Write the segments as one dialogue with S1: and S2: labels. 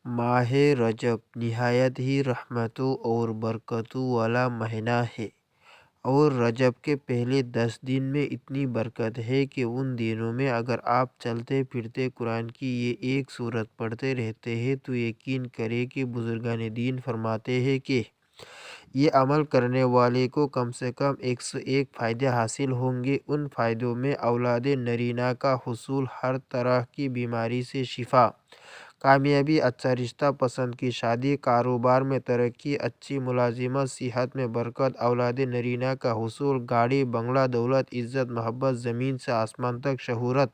S1: ماہ رجب نہایت ہی رحمتوں اور برکتوں والا مہینہ ہے، اور رجب کے پہلے 10 دن میں اتنی برکت ہے کہ ان دنوں میں اگر آپ چلتے پھرتے قرآن کی یہ ایک سورت پڑھتے رہتے ہیں تو یقین کریں کہ بزرگان دین فرماتے ہیں کہ یہ عمل کرنے والے کو کم سے کم 101 فائدے حاصل ہوں گے۔ ان فائدوں میں اولاد نرینہ کا حصول، ہر طرح کی بیماری سے شفا، کامیابی، اچھا رشتہ، پسند کی شادی، کاروبار میں ترقی، اچھی ملازمت، صحت میں برکت، اولاد نرینہ کا حصول، گاڑی بنگلہ، دولت، عزت، محبت، زمین سے آسمان تک شہرت،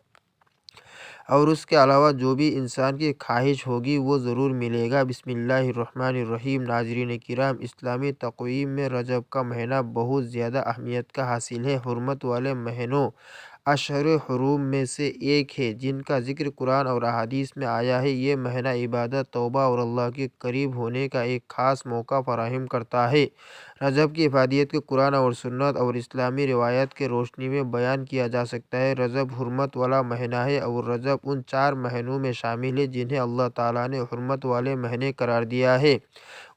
S1: اور اس کے علاوہ جو بھی انسان کی خواہش ہوگی وہ ضرور ملے گا۔ بسم اللہ الرحمن الرحیم۔ ناظرین کرام، اسلامی تقویم میں رجب کا مہینہ بہت زیادہ اہمیت کا حاصل ہے۔ حرمت والے مہینوں اشہر حرم میں سے ایک ہے جن کا ذکر قرآن اور احادیث میں آیا ہے۔ یہ مہینہ عبادت، توبہ اور اللہ کے قریب ہونے کا ایک خاص موقع فراہم کرتا ہے۔ رجب کی افادیت کو قرآن اور سنت اور اسلامی روایات کے روشنی میں بیان کیا جا سکتا ہے۔ رجب حرمت والا مہینہ ہے، اور رجب ان 4 مہینوں میں شامل ہے جنہیں اللہ تعالیٰ نے حرمت والے مہینے قرار دیا ہے۔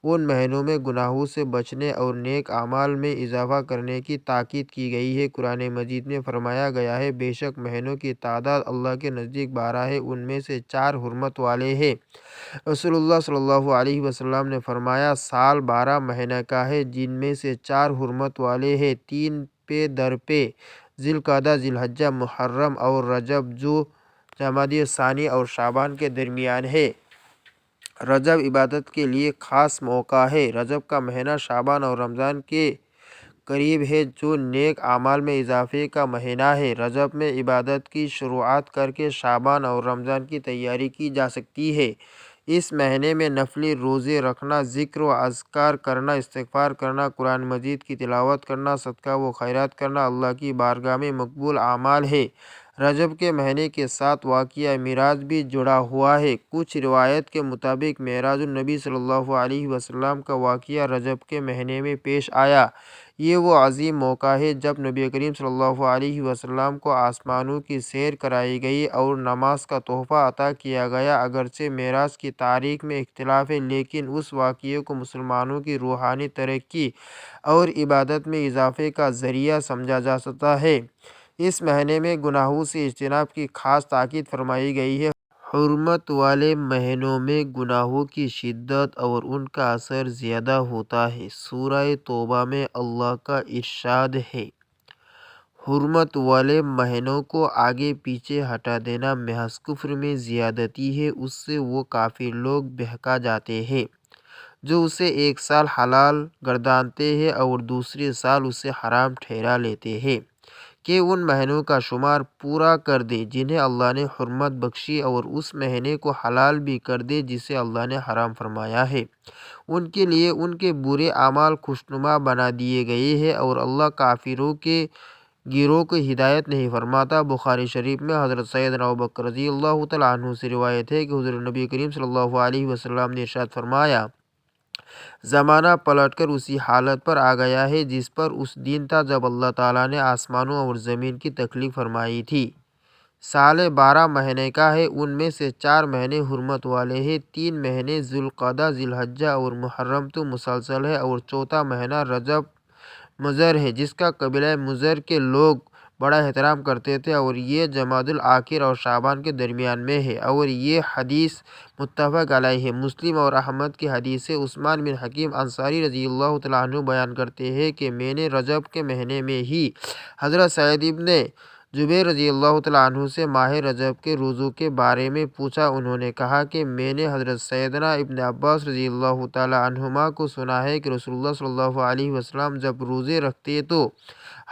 S1: ان مہینوں میں گناہوں سے بچنے اور نیک اعمال میں اضافہ کرنے کی تاکید کی گئی ہے۔ قرآن مجید میں فرمایا گیا ہے، بے شک مہینوں کی تعداد اللہ کے نزدیک 12 ہے، ان میں سے 4 حرمت والے ہیں۔ رسول اللہ صلی اللہ علیہ وسلم نے فرمایا، سال 12 مہینے کا ہے، جن میں سے 4 حرمت والے ہیں، 3 پہ در پہ، ذی القعدہ، ذی الحجہ، محرم اور رجب، جو جمادی الثانی اور شعبان کے درمیان ہے۔ رجب عبادت کے لیے خاص موقع ہے۔ رجب کا مہینہ شعبان اور رمضان کے قریب ہے، جو نیک اعمال میں اضافے کا مہینہ ہے۔ رجب میں عبادت کی شروعات کر کے شعبان اور رمضان کی تیاری کی جا سکتی ہے۔ اس مہینے میں نفلی روزے رکھنا، ذکر و اذکار کرنا، استغفار کرنا، قرآن مجید کی تلاوت کرنا، صدقہ و خیرات کرنا اللہ کی بارگاہ میں مقبول اعمال ہے۔ رجب کے مہینے کے ساتھ واقعہ معراج بھی جڑا ہوا ہے۔ کچھ روایت کے مطابق معراج النبی صلی اللہ علیہ وسلم کا واقعہ رجب کے مہینے میں پیش آیا۔ یہ وہ عظیم موقع ہے جب نبی کریم صلی اللہ علیہ وسلم کو آسمانوں کی سیر کرائی گئی اور نماز کا تحفہ عطا کیا گیا۔ اگرچہ معراج کی تاریخ میں اختلاف ہے، لیکن اس واقعے کو مسلمانوں کی روحانی ترقی اور عبادت میں اضافے کا ذریعہ سمجھا جا سکتا ہے۔ اس مہینے میں گناہوں سے اجتناب کی خاص تاکید فرمائی گئی ہے۔ حرمت والے مہینوں میں گناہوں کی شدت اور ان کا اثر زیادہ ہوتا ہے۔ سورہ توبہ میں اللہ کا ارشاد ہے، حرمت والے مہینوں کو آگے پیچھے ہٹا دینا محض کفر میں زیادتی ہے۔ اس سے وہ کافر لوگ بہکا جاتے ہیں جو اسے ایک سال حلال گردانتے ہیں اور دوسرے سال اسے حرام ٹھہرا لیتے ہیں، کہ ان مہینوں کا شمار پورا کر دیں جنہیں اللہ نے حرمت بخشی، اور اس مہینے کو حلال بھی کر دیں جسے اللہ نے حرام فرمایا ہے۔ ان کے لیے ان کے برے اعمال خوشنما بنا دیے گئے ہیں، اور اللہ کافروں کے گروہ کو ہدایت نہیں فرماتا۔ بخاری شریف میں حضرت سیدنا ابوبکر رضی اللہ تعالیٰ عنہ سے روایت ہے کہ حضور نبی کریم صلی اللہ علیہ وسلم نے ارشاد فرمایا، زمانہ پلٹ کر اسی حالت پر آ گیا ہے جس پر اس دن تھا جب اللہ تعالیٰ نے آسمانوں اور زمین کی تخلیق فرمائی تھی۔ سال 12 مہینے کا ہے، ان میں سے 4 مہینے حرمت والے ہیں، 3 مہینے ذی القعدہ، ذی الحجہ اور محرم تو مسلسل ہے، اور چوتھا مہینہ رجب مضر ہے جس کا قبیلہ مضر کے لوگ بڑا احترام کرتے تھے، اور یہ جمادی الاخر اور شعبان کے درمیان میں ہے، اور یہ حدیث متفق علیہ ہے۔ مسلم اور احمد کی حدیث ہے، عثمان بن حکیم انصاری رضی اللہ تعالیٰ عنہ بیان کرتے ہیں کہ میں نے رجب کے مہینے میں ہی حضرت سعید ابن جبیر رضی اللہ تعالیٰ عنہ سے ماہ رجب کے روزوں کے بارے میں پوچھا۔ انہوں نے کہا کہ میں نے حضرت سیدنا ابن عباس رضی اللہ تعالیٰ عنہما کو سنا ہے کہ رسول اللہ صلی اللہ علیہ وسلم جب روزے رکھتے تو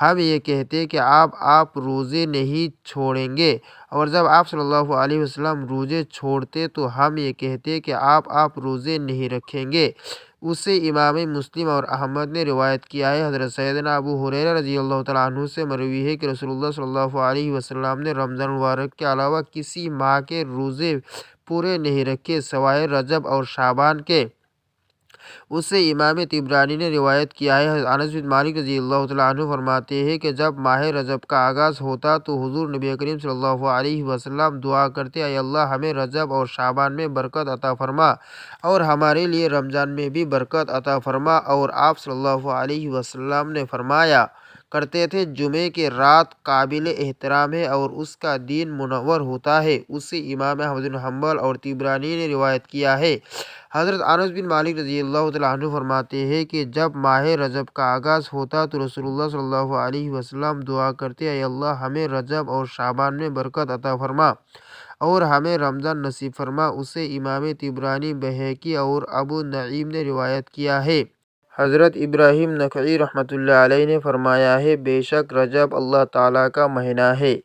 S1: ہم یہ کہتے کہ آپ روزے نہیں چھوڑیں گے، اور جب آپ صلی اللہ علیہ وسلم روزے چھوڑتے تو ہم یہ کہتے کہ آپ روزے نہیں رکھیں گے۔ اسے امام مسلم اور احمد نے روایت کیا ہے۔ حضرت سیدنا ابو ہریرہ رضی اللہ تعالیٰ عنہ سے مروی ہے کہ رسول اللہ صلی اللہ علیہ وسلم نے رمضان المبارک کے علاوہ کسی ماہ کے روزے پورے نہیں رکھے سوائے رجب اور شعبان کے۔ اس سے امام طبرانی نے روایت کیا ہے۔ حضرت انس بن مالک رضی اللہ تعالیٰ عنہ فرماتے ہیں کہ جب ماہ رجب کا آغاز ہوتا تو حضور نبی کریم صلی اللہ علیہ وسلم دعا کرتے، اے اللہ ہمیں رجب اور شعبان میں برکت عطا فرما اور ہمارے لیے رمضان میں بھی برکت عطا فرما۔ اور آپ صلی اللہ علیہ وسلم نے فرمایا کرتے تھے، جمعے کی رات قابل احترام ہے اور اس کا دن منور ہوتا ہے۔ اس سے امام احمد بن حنبل اور طبرانی نے روایت کیا ہے۔ حضرت انس بن مالک رضی اللہ تعالیٰ عنہ فرماتے ہیں کہ جب ماہ رجب کا آغاز ہوتا تو رسول اللہ صلی اللہ علیہ وسلم دعا کرتے، اے اللہ ہمیں رجب اور شعبان میں برکت عطا فرما اور ہمیں رمضان نصیب فرما۔ اسے امام طبرانی، بہقی اور ابو نعیم نے روایت کیا ہے۔ حضرت ابراہیم نخعی رحمۃ اللہ علیہ نے فرمایا ہے، بے شک رجب اللہ تعالیٰ کا مہینہ ہے۔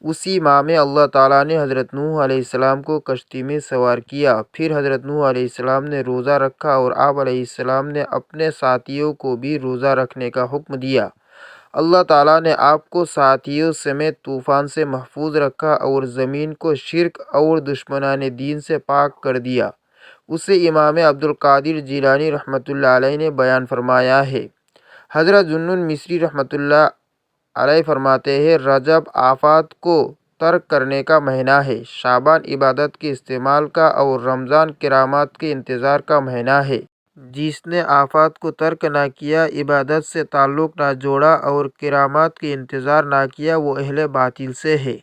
S1: اسی ماہ میں اللہ تعالیٰ نے حضرت نوح علیہ السلام کو کشتی میں سوار کیا، پھر حضرت نوح علیہ السلام نے روزہ رکھا اور آپ علیہ السلام نے اپنے ساتھیوں کو بھی روزہ رکھنے کا حکم دیا۔ اللہ تعالیٰ نے آپ کو ساتھیوں سمیت طوفان سے محفوظ رکھا اور زمین کو شرک اور دشمنان دین سے پاک کر دیا۔ اسے امام عبد القادر جیلانی رحمۃ اللہ علیہ نے بیان فرمایا ہے۔ حضرت ذوالنون مصری رحمۃ اللہ علیہ فرماتے ہیں، رجب آفات کو ترک کرنے کا مہینہ ہے، شعبان عبادت کے استعمال کا اور رمضان کرامات کے انتظار کا مہینہ ہے۔ جس نے آفات کو ترک نہ کیا، عبادت سے تعلق نہ جوڑا اور کرامات کے انتظار نہ کیا، وہ اہل باطل سے ہے۔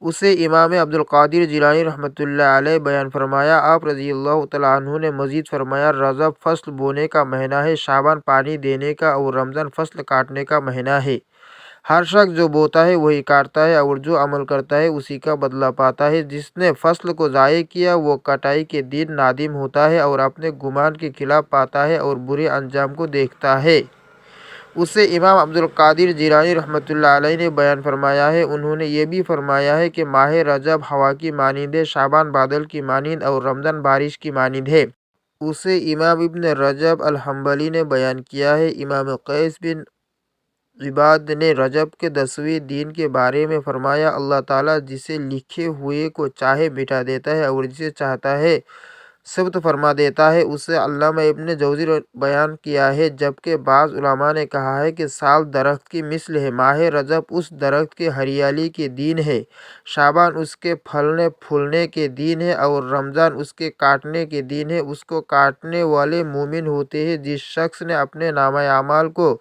S1: اسے امام عبد القادر جیلانی رحمۃ اللہ علیہ بیان فرمایا۔ آپ رضی اللہ تعالیٰ عنہ نے مزید فرمایا، رجب فصل بونے کا مہینہ ہے، شعبان پانی دینے کا اور رمضان فصل کاٹنے کا مہینہ ہے۔ ہر شخص جو بوتا ہے وہی کاٹتا ہے اور جو عمل کرتا ہے اسی کا بدلہ پاتا ہے۔ جس نے فصل کو ضائع کیا وہ کٹائی کے دن نادم ہوتا ہے اور اپنے گمان کے خلاف پاتا ہے اور برے انجام کو دیکھتا ہے۔ اسے امام عبد القادر جیلانی رحمۃ اللہ علیہ نے بیان فرمایا ہے۔ انہوں نے یہ بھی فرمایا ہے کہ ماہ رجب ہوا کی مانند ہے، شعبان بادل کی مانند اور رمضان بارش کی مانند ہے۔ اسے امام ابن رجب الحنبلی نے بیان کیا ہے۔ امام قیس بن عباد نے رجب کے 10ویں دن کے بارے میں فرمایا، اللہ تعالیٰ جسے لکھے ہوئے کو چاہے مٹا دیتا ہے اور جسے چاہتا ہے ثبت فرما دیتا ہے۔ اسے علامہ ابن جوزی بیان کیا ہے، جبکہ بعض علماء نے کہا ہے کہ سال درخت کی مثل ہے۔ ماہ رجب اس درخت کے ہریالی کے دن ہے، شعبان اس کے پھلنے پھولنے کے دن ہے اور رمضان اس کے کاٹنے کے دن ہے۔ اس کو کاٹنے والے مومن ہوتے ہیں۔ جس شخص نے اپنے نامہ اعمال کو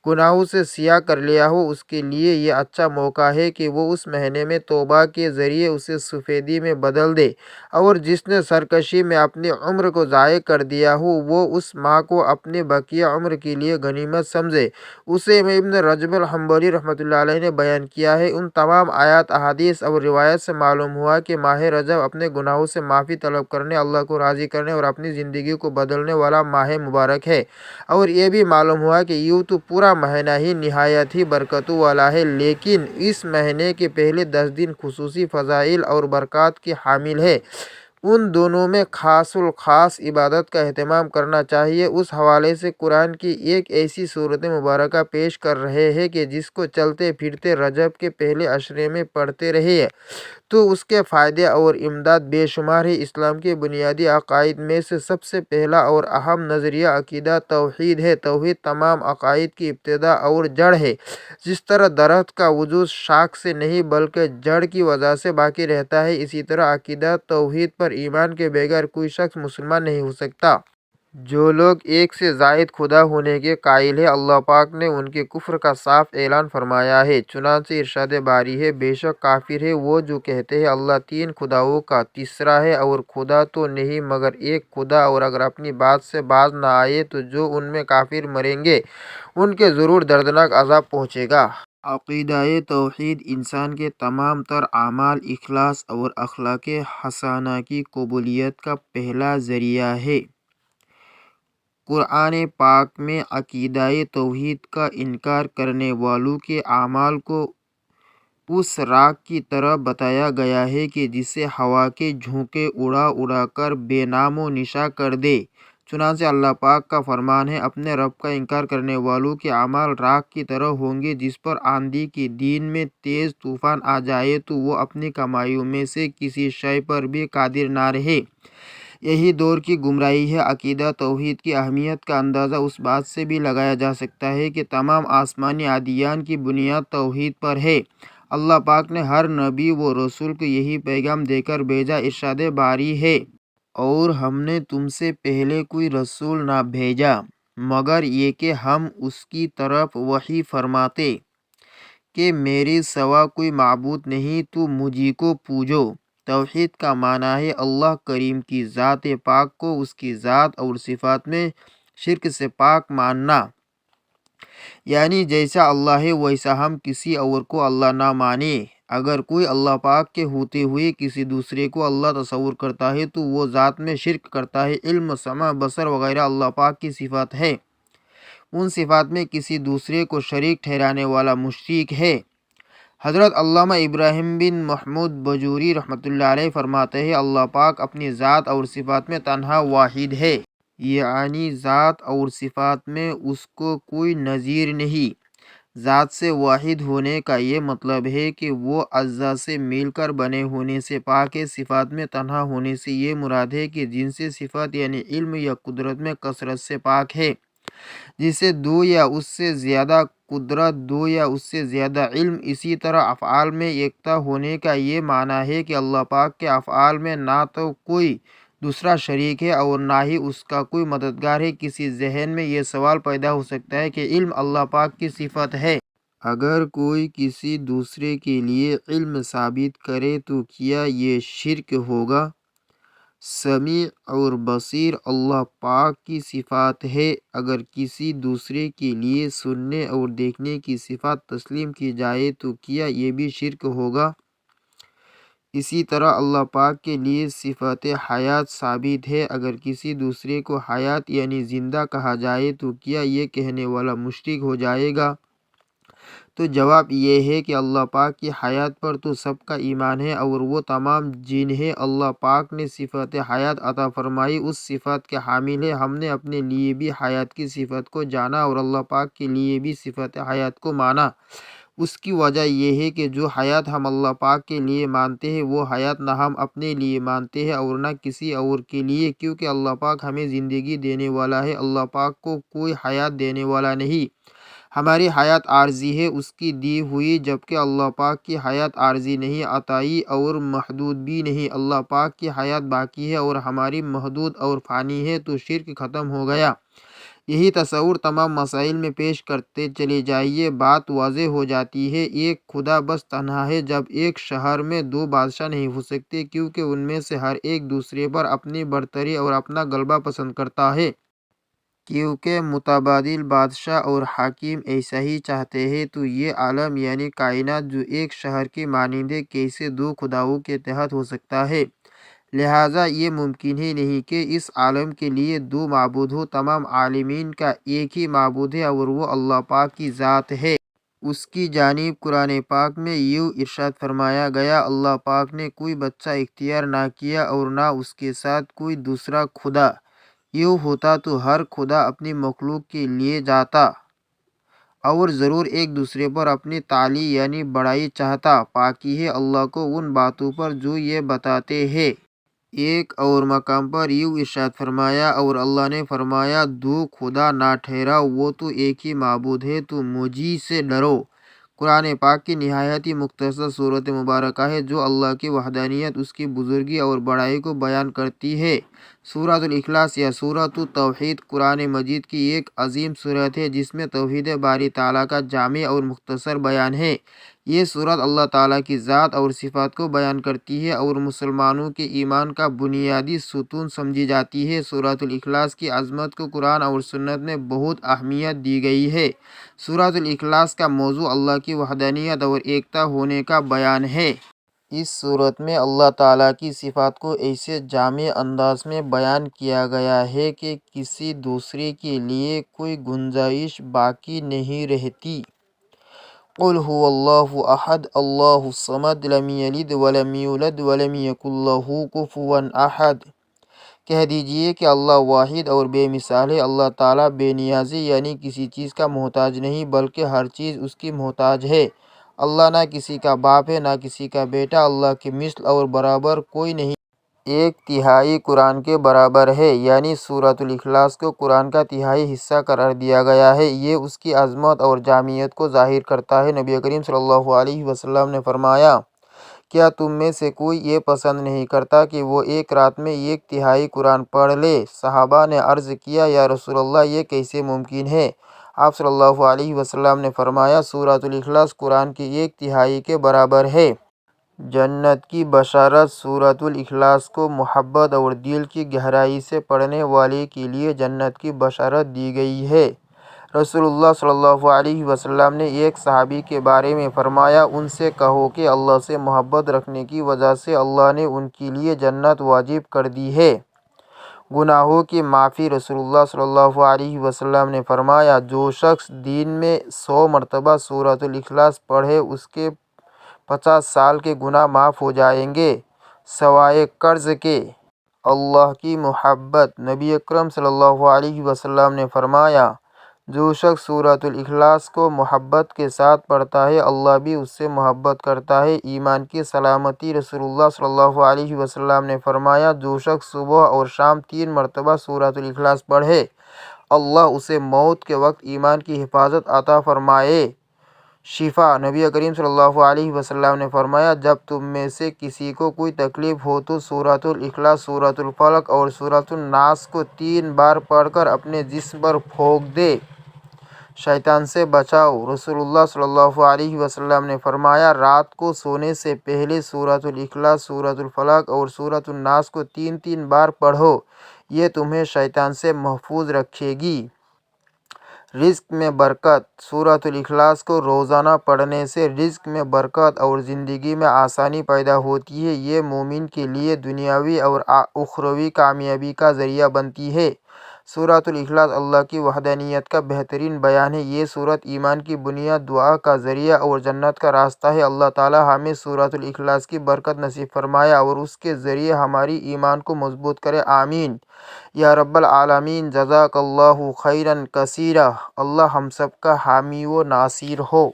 S1: گناہوں سے سیاہ کر لیا ہو، اس کے لیے یہ اچھا موقع ہے کہ وہ اس مہینے میں توبہ کے ذریعے اسے سفیدی میں بدل دے، اور جس نے سرکشی میں اپنی عمر کو ضائع کر دیا ہو وہ اس ماہ کو اپنے بقیہ عمر کے لیے غنیمت سمجھے۔ اسے ابن رجب الحنبلی رحمۃ اللہ علیہ نے بیان کیا ہے۔ ان تمام آیات، احادیث اور روایت سے معلوم ہوا کہ ماہ رجب اپنے گناہوں سے معافی طلب کرنے، اللہ کو راضی کرنے اور اپنی زندگی کو بدلنے والا ماہ مبارک ہے۔ اور یہ بھی معلوم ہوا کہ یوں تو پورا مہینہ ہی نہایت ہی برکتوں والا ہے، لیکن اس مہینے کے پہلے 10 دن خصوصی فضائل اور برکات کے حامل ہے۔ ان دونوں میں خاص الخاص عبادت کا اہتمام کرنا چاہیے۔ اس حوالے سے قرآن کی ایک ایسی صورت مبارکہ پیش کر رہے ہیں کہ جس کو چلتے پھرتے رجب کے پہلے عشرے میں پڑھتے رہے تو اس کے فائدے اور امداد بے شمار ہے۔ اسلام کے بنیادی عقائد میں سے سب سے پہلا اور اہم نظریہ عقیدہ توحید ہے۔ توحید تمام عقائد کی ابتدا اور جڑ ہے۔ جس طرح درخت کا وجود شاخ سے نہیں بلکہ جڑ کی وجہ سے باقی رہتا ہے، اسی طرح عقیدہ توحید پر ایمان کے بغیر کوئی شخص مسلمان نہیں ہو سکتا۔ جو لوگ ایک سے زائد خدا ہونے کے قائل ہیں، اللہ پاک نے ان کے کفر کا صاف اعلان فرمایا ہے۔ چنانچہ ارشاد باری ہے، بے شک کافر ہے وہ جو کہتے ہیں اللہ 3 خداؤں کا تیسرا ہے اور خدا تو نہیں مگر ایک خدا، اور اگر اپنی بات سے باز نہ آئے تو جو ان میں کافر مریں گے ان کے ضرور دردناک عذاب پہنچے گا۔ عقیدہ توحید انسان کے تمام تر اعمال، اخلاص اور اخلاق حسنہ کی قبولیت کا پہلا ذریعہ ہے۔ قرآن پاک میں عقیدہ توحید کا انکار کرنے والوں کے اعمال کو اس راکھ کی طرح بتایا گیا ہے کہ جسے ہوا کے جھونکے اڑا اڑا کر بے نام و نشان کر دے۔ چنانچہ اللہ پاک کا فرمان ہے، اپنے رب کا انکار کرنے والوں کے اعمال راکھ کی طرح ہوں گے، جس پر آندھی کے دن میں تیز طوفان آ جائے تو وہ اپنی کمائیوں میں سے کسی شے پر بھی قادر نہ رہے۔ یہی دور کی گمراہی ہے۔ عقیدہ توحید کی اہمیت کا اندازہ اس بات سے بھی لگایا جا سکتا ہے کہ تمام آسمانی ادیان کی بنیاد توحید پر ہے۔ اللہ پاک نے ہر نبی و رسول کو یہی پیغام دے کر بھیجا۔ ارشاد باری ہے، اور ہم نے تم سے پہلے کوئی رسول نہ بھیجا مگر یہ کہ ہم اس کی طرف وحی فرماتے کہ میرے سوا کوئی معبود نہیں، تو مجھی کو پوجو۔ توحید کا معنی ہے اللہ کریم کی ذات پاک کو اس کی ذات اور صفات میں شرک سے پاک ماننا، یعنی جیسا اللہ ہے ویسا ہم کسی اور کو اللہ نہ مانیں۔ اگر کوئی اللہ پاک کے ہوتے ہوئے کسی دوسرے کو اللہ تصور کرتا ہے تو وہ ذات میں شرک کرتا ہے۔ علم، سمع، بصر وغیرہ اللہ پاک کی صفات ہے، ان صفات میں کسی دوسرے کو شریک ٹھہرانے والا مشرک ہے۔ حضرت علامہ ابراہیم بن محمود بجوری رحمۃ اللہ علیہ فرماتے ہیں، اللہ پاک اپنی ذات اور صفات میں تنہا واحد ہے، یعنی ذات اور صفات میں اس کو کوئی نظیر نہیں۔ ذات سے واحد ہونے کا یہ مطلب ہے کہ وہ اجزاء سے مل کر بنے ہونے سے پاک ہے۔ صفات میں تنہا ہونے سے یہ مراد ہے کہ جن سے صفات یعنی علم یا قدرت میں کثرت سے پاک ہے، جسے دو یا اس سے زیادہ قدرت، دو یا اس سے زیادہ علم۔ اسی طرح افعال میں یکتا ہونے کا یہ معنی ہے کہ اللہ پاک کے افعال میں نہ تو کوئی دوسرا شریک ہے اور نہ ہی اس کا کوئی مددگار ہے۔ کسی ذہن میں یہ سوال پیدا ہو سکتا ہے کہ علم اللہ پاک کی صفت ہے، اگر کوئی کسی دوسرے کے لیے علم ثابت کرے تو کیا یہ شرک ہوگا؟ سمیع اور بصیر اللہ پاک کی صفات ہے، اگر کسی دوسرے کے لیے سننے اور دیکھنے کی صفات تسلیم کی جائے تو کیا یہ بھی شرک ہوگا؟ اسی طرح اللہ پاک کے لیے صفت حیات ثابت ہے، اگر کسی دوسرے کو حیات یعنی زندہ کہا جائے تو کیا یہ کہنے والا مشرک ہو جائے گا؟ تو جواب یہ ہے کہ اللہ پاک کی حیات پر تو سب کا ایمان ہے اور وہ تمام جنہیں اللہ پاک نے صفت حیات عطا فرمائی اس صفت کے حامل ہے۔ ہم نے اپنے لیے بھی حیات کی صفت کو جانا اور اللہ پاک کے لیے بھی صفت حیات کو مانا۔ اس کی وجہ یہ ہے کہ جو حیات ہم اللہ پاک کے لیے مانتے ہیں وہ حیات نہ ہم اپنے لیے مانتے ہیں اور نہ کسی اور کے لیے، کیونکہ اللہ پاک ہمیں زندگی دینے والا ہے، اللہ پاک کو کوئی حیات دینے والا نہیں۔ ہماری حیات عارضی ہے، اس کی دی ہوئی، جبکہ اللہ پاک کی حیات عارضی نہیں، عطائی اور محدود بھی نہیں۔ اللہ پاک کی حیات باقی ہے اور ہماری محدود اور فانی ہے، تو شرک ختم ہو گیا۔ یہی تصور تمام مسائل میں پیش کرتے چلے جائیے، بات واضح ہو جاتی ہے۔ ایک خدا بس تنہا ہے۔ جب ایک شہر میں دو بادشاہ نہیں ہو سکتے، کیونکہ ان میں سے ہر ایک دوسرے پر اپنی برتری اور اپنا غلبہ پسند کرتا ہے، کیونکہ متبادل بادشاہ اور حاکم ایسا ہی چاہتے ہیں، تو یہ عالم یعنی کائنات جو ایک شہر کی مانند ہے کیسے دو خداؤں کے تحت ہو سکتا ہے؟ لہٰذا یہ ممکن ہی نہیں کہ اس عالم کے لیے دو معبود ہو۔ تمام عالمین کا ایک ہی معبود ہے اور وہ اللہ پاک کی ذات ہے۔ اس کی جانب قرآن پاک میں یوں ارشاد فرمایا گیا، اللہ پاک نے کوئی بچہ اختیار نہ کیا اور نہ اس کے ساتھ کوئی دوسرا خدا۔ یوں ہوتا تو ہر خدا اپنی مخلوق کے لیے جاتا اور ضرور ایک دوسرے پر اپنی تعالی یعنی بڑائی چاہتا۔ پاکی ہے اللہ کو ان باتوں پر جو یہ بتاتے ہیں۔ ایک اور مقام پر یوں ارشاد فرمایا، اور اللہ نے فرمایا دو خدا نہ ٹھہراؤ، وہ تو ایک ہی معبود ہے، تو مجھی سے ڈرو۔ قرآن پاک کی نہایت ہی مختصر صورت مبارکہ ہے جو اللہ کی وحدانیت، اس کی بزرگی اور بڑائی کو بیان کرتی ہے۔ سورۃ الاخلاص یا سورۃ التوحید قرآن مجید کی ایک عظیم سورت ہے جس میں توحید باری تعالیٰ کا جامع اور مختصر بیان ہے۔ یہ سورت اللہ تعالیٰ کی ذات اور صفات کو بیان کرتی ہے اور مسلمانوں کے ایمان کا بنیادی ستون سمجھی جاتی ہے۔ سورۃ الاخلاص کی عظمت کو قرآن اور سنت میں بہت اہمیت دی گئی ہے۔ سورۃ الاخلاص کا موضوع اللہ کی وحدانیت اور ایکتا ہونے کا بیان ہے۔ اس سورت میں اللہ تعالیٰ کی صفات کو ایسے جامع انداز میں بیان کیا گیا ہے کہ کسی دوسرے کے لیے کوئی گنجائش باقی نہیں رہتی۔ قل هو اللہ احد اللہ الصمد لم یلد ولم یولد ولم یکن لہ کفوا احد۔ کہہ دیجئے کہ اللہ واحد اور بے مثال ہے۔ اللہ تعالیٰ بے نیاز ہے، یعنی کسی چیز کا محتاج نہیں بلکہ ہر چیز اس کی محتاج ہے۔ اللہ نہ کسی کا باپ ہے نہ کسی کا بیٹا، اللہ کے مثل اور برابر کوئی نہیں۔ ایک تہائی قرآن کے برابر ہے، یعنی سورۃ الاخلاص کو قرآن کا تہائی حصہ قرار دیا گیا ہے۔ یہ اس کی عظمت اور جامعیت کو ظاہر کرتا ہے۔ نبی کریم صلی اللہ علیہ وسلم نے فرمایا، کیا تم میں سے کوئی یہ پسند نہیں کرتا کہ وہ ایک رات میں ایک تہائی قرآن پڑھ لے؟ صحابہ نے عرض کیا، یا رسول اللہ، یہ کیسے ممکن ہے؟ آپ صلی اللہ علیہ وسلم نے فرمایا، سورۃ الاخلاص قرآن کی ایک تہائی کے برابر ہے۔ جنت کی بشارت۔ سورۃ الاخلاص کو محبت اور دل کی گہرائی سے پڑھنے والے کے لیے جنت کی بشارت دی گئی ہے۔ رسول اللہ صلی اللہ علیہ وسلم نے ایک صحابی کے بارے میں فرمایا، ان سے کہو کہ اللہ سے محبت رکھنے کی وجہ سے اللہ نے ان کے لیے جنت واجب کر دی ہے۔ گناہوں کی معافی۔ رسول اللہ صلی اللہ علیہ وسلم نے فرمایا، جو شخص دن میں 100 مرتبہ سورۃ الاخلاص پڑھے، اس کے 50 سال کے گناہ معاف ہو جائیں گے، سوائے قرض کے۔ اللہ کی محبت۔ نبی اکرم صلی اللہ علیہ وسلم نے فرمایا، جو شخص سورۃ الاخلاص کو محبت کے ساتھ پڑھتا ہے، اللہ بھی اس سے محبت کرتا ہے۔ ایمان کی سلامتی۔ رسول اللہ صلی اللہ علیہ وسلم نے فرمایا، جو شخص صبح اور شام 3 مرتبہ سورۃ الاخلاص پڑھے، اللہ اسے موت کے وقت ایمان کی حفاظت عطا فرمائے۔ شفا۔ نبی کریم صلی اللہ علیہ وسلم نے فرمایا، جب تم میں سے کسی کو کوئی تکلیف ہو تو سورۃ الاخلاص، سورۃ الفلق اور سورۃ الناس کو 3 بار پڑھ کر اپنے جسم پر پھونک دے، شیطان سے بچاؤ۔ رسول اللہ صلی اللہ علیہ وسلم نے فرمایا، رات کو سونے سے پہلے سورۃ الاخلاص، سورۃ الفلق اور سورۃ الناس کو 3 بار پڑھو، یہ تمہیں شیطان سے محفوظ رکھے گی۔ رزق میں برکت۔ سورۃ الاخلاص کو روزانہ پڑھنے سے رزق میں برکت اور زندگی میں آسانی پیدا ہوتی ہے۔ یہ مومن کے لیے دنیاوی اور اخروی کامیابی کا ذریعہ بنتی ہے۔ سورۃ الاخلاص اللہ کی وحدانیت کا بہترین بیان ہے۔ یہ سورت ایمان کی بنیاد، دعا کا ذریعہ اور جنت کا راستہ ہے۔ اللہ تعالی ہمیں سورۃ الاخلاص کی برکت نصیب فرمائے اور اس کے ذریعے ہماری ایمان کو مضبوط کرے۔ آمین یا رب العالمین۔ جزاک اللہ خیرا کثیرا۔ اللہ ہم سب کا حامی و ناصر ہو۔